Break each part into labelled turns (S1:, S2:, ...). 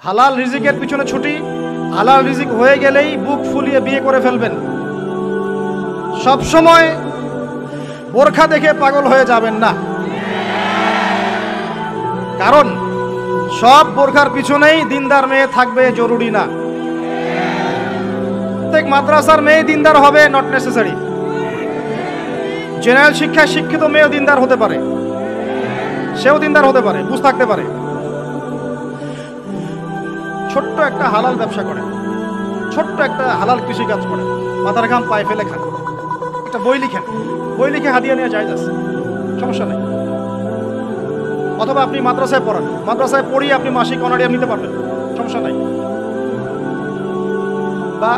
S1: হালাল রিজিকের পিছনে ছুটি, হালাল রিজিক হয়ে গেলেই বুক ফুলিয়ে বিয়ে করে ফেলবেন। সব সময় বোরখা দেখে পাগল হয়ে যাবেন না, কারণ সব বোরখার পিছনেই দিনদার মেয়ে থাকবে জরুরি না। প্রত্যেক মাদ্রাসার মেয়ে দিনদার হবে নট নেসেসারি। জেনারেল শিক্ষায় শিক্ষিত মেয়েও দিনদার হতে পারে, সেও দিনদার হতে পারে, বুঝ থাকতে পারে। ছোট্ট একটা হালাল ব্যবসা করে, ছোট্ট একটা হালাল কৃষিকাজ করে, মাথার ঘাম পায়ে ফেলে খান, একটা বই লিখেন, বই লিখে হাদিয়া নিয়ে যায় যাচ্ছে, সমস্যা নেই। অথবা আপনি মাদ্রাসায় পড়ান, মাদ্রাসায় পড়িয়ে আপনি মাসিক অনারিয়াম নিতে পারবেন, সমস্যা নাই। বা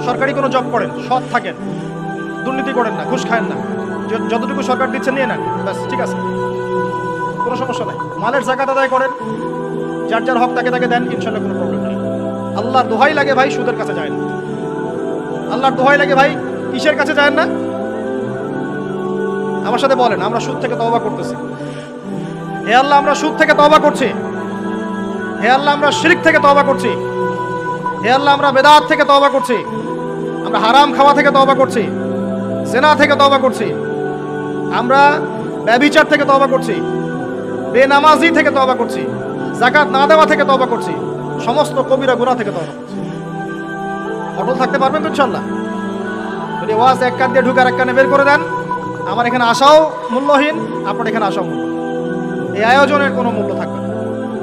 S1: সরকারি কোনো জব করেন, সৎ থাকেন, দুর্নীতি করেন না, ঘুষ খায়েন না, যতটুকু সরকার দিচ্ছে নিয়ে নেন, ব্যাস ঠিক আছে, কোনো সমস্যা নাই। মালের জাকাত আদায় করেন, যার যার হক তাকে তাকে দেন, ইনশাল্লাহ কোনো প্রবলেম নেই। আল্লাহর দোহাই লাগে ভাই সুদের কাছে যায় না, আল্লাহর দোহাই লাগে ভাই কিসের কাছে যায় না? আমার সাথে বলেন, আমরা সুদ থেকে তওবা করতেছি। হে আল্লাহ, আমরা সুদ থেকে তওবা করছি। হে আল্লাহ, আমরা শিরক থেকে তওবা করছি। হে আল্লাহ, আমরা বেদাত থেকে তওবা করছি। আমরা হারাম খাওয়া থেকে তওবা করছি, জিনা থেকে তওবা করছি, আমরা ব্যভিচার থেকে তওবা করছি, বেনামাজি থেকে তওবা করছি, যাকাত না দেওয়া থেকে তওবা করছি, সমস্ত কবিরা গুনাহ থেকে তওবা করছি। অটল থাকতে পারবেন তো ইনশাআল্লাহ? যদি ওয়াজ এক কান দিয়ে ঢুকার এক কানে বের করে দেন, আমার এখানে আসাও মূল্যহীন, আপনার এখানে আসাও মূল্য, এই আয়োজনের কোনো মূল্য থাকবে না।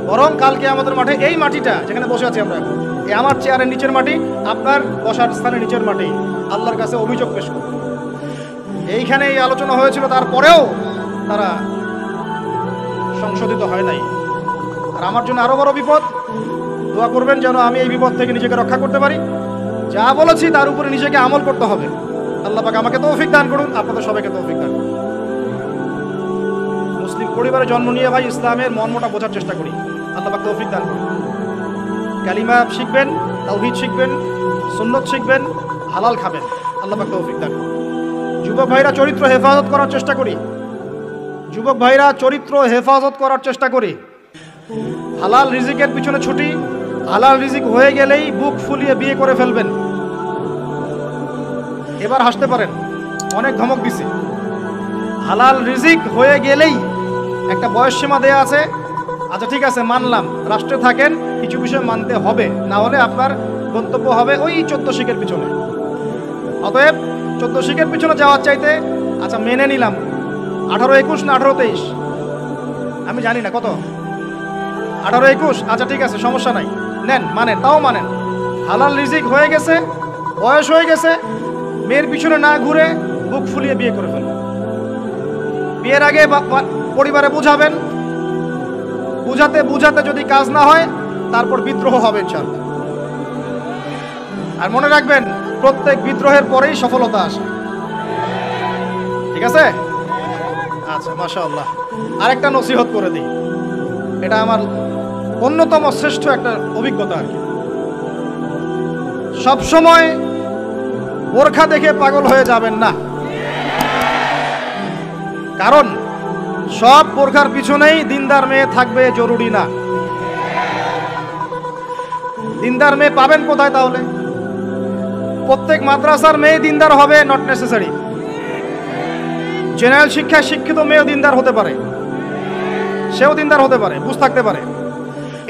S1: বরং কালকে আমাদের মাঠে এই মাটিটা যেখানে বসে আছি আমরা এখন, এই আমার চেয়ারের নিচের মাটি, আপনার বসার স্থানের নিচের মাটি, আল্লাহর কাছে অভিযোগ পেশ করবে। এইখানে এই আলোচনা হয়েছিল, তারপরেও তারা সংশোধিত হয় নাই। আর আমার জন্য আরো বড় বিপদ, দোয়া করবেন যেন আমি এই বিপদ থেকে নিজেকে রক্ষা করতে পারি। যা বলেছি তার উপরে নিজেকে আমল করতে হবে। আল্লাহ পাক আমাকে তৌফিক দান করুন, আপনাদের সবাইকে তৌফিক দান করুন। মুসলিম পরিবারে জন্ম নিয়ে ভাই ইসলামের মর্মটা বোঝার চেষ্টা করি, আল্লাহ পাক তৌফিক দান করুন। কালিমা শিখবেন, তাওহীদ শিখবেন, সুন্নত শিখবেন, হালাল খাবেন, আল্লাহ পাক তৌফিক দান করুন। যুবক ভাইরা চরিত্র হেফাজত করার চেষ্টা করি, যুবক ভাইরা চরিত্র হেফাজত করার চেষ্টা করি। হালাল রিজিকের পিছনে ছুটি, হালাল রিজিক হয়ে গেলেই বুক ফুলিয়ে বিয়ে করে ফেলবেন। এবার হাসতে পারেন, অনেক ধমক দিছে। হালাল রিজিক হয়ে গেলেই একটা বয়স সীমা দেয়া আছে, আচ্ছা ঠিক আছে মানলাম, রাষ্ট্রে থাকেন, কিছু বিষয় মানতে হবে, না হলে আপনার গন্তব্য হবে ওই 14 শিখের পিছনে। অতএব 14 শিখের পিছনে যাওয়ার চাইতে আচ্ছা মেনে নিলাম 18-21 না 18-23, আমি জানি না কত, 18-21, আচ্ছা ঠিক আছে সমস্যা নাই, নেন, মানেন, তাও মানেন। হালাল রিজিক হয়ে গেছে, বয়স হয়ে গেছে, মেয়ের পিছনে না ঘুরে বুক ফুলিয়ে বিয়ে করে ফেলবেন। বিয়ের আগে পরিবারে বুঝাবেন, বুঝাতে বুঝাতে যদি কাজ না হয় তারপর বিদ্রোহ হবে ইনশাআল্লাহ। আর মনে রাখবেন, প্রত্যেক বিদ্রোহের পরেই সফলতা আসে, ঠিক আছে? আচ্ছা মাশাআল্লাহ। আরেকটা নসিহত করে দিই, এটা আমার অন্যতম শ্রেষ্ঠ একটা অভিজ্ঞতা আর কি। সবসময় বোরখা দেখে পাগল হয়ে যাবেন না, কারণ সব বোরখার পিছনেই দিনদার মেয়ে থাকবে জরুরি না। দিনদার মেয়ে পাবেন কোথায় তাহলে? প্রত্যেক মাদ্রাসার মেয়ে দিনদার হবে নট নেসেসারি। জেনারেল শিক্ষায় শিক্ষিত মেয়েও দিনদার হতে পারে, সেও দিনদার হতে পারে, বুঝ থাকতে পারে।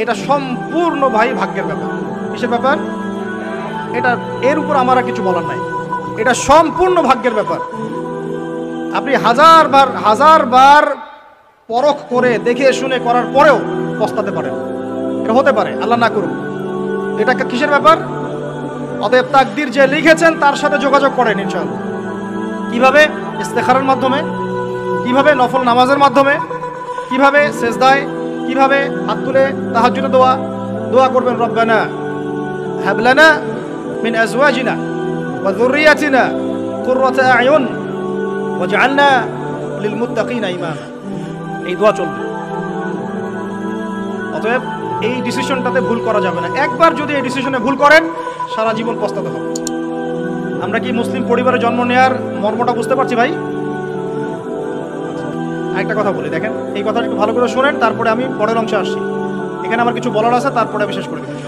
S1: এটা সম্পূর্ণ ভাই ভাগ্যের ব্যাপার। কিসের ব্যাপার এটা? এর উপর আমার আর কিছু বলার নাই, এটা সম্পূর্ণ ভাগ্যের ব্যাপার। আপনি হাজার বার পরখ করে দেখে শুনে করার পরেও পস্তাতে পারেন, এটা হতে পারে, আল্লাহ না করুন। এটা কিসের ব্যাপার? অতএব তাকদীর যে লিখেছেন তার সাথে যোগাযোগ করেন ইনশাআল্লাহ। কিভাবে? ইস্তেখারার মাধ্যমে, কিভাবে নফল নামাজের মাধ্যমে, কিভাবে সেজদায়, কিভাবে হাত তুলে তাহাজ্জুদে দোয়া করবেন, রব্বানা হাব লানা মিন আজওয়াজিনা ওয়া যুররিয়াতিনা কুররাতা আয়ুন ওয়াজআলনা লিল মুত্তাকিনা ইমামা, এই দোয়া চলবে। অতএব এই ডিসিশনটাতে ভুল করা যাবে না। একবার যদি এই ডিসিশনে ভুল করেন সারা জীবন পস্তাতে হবে। আমরা কি মুসলিম পরিবারে জন্ম নেওয়ার মর্মটা বুঝতে পারছি ভাই? একটা কথা বলি, দেখেন, এই কথাটা একটু ভালো করে শোনেন, তারপরে আমি পরের অংশে আসছি। এখানে আমার কিছু বলার আছে, তারপরে বিশেষ করে দিচ্ছি।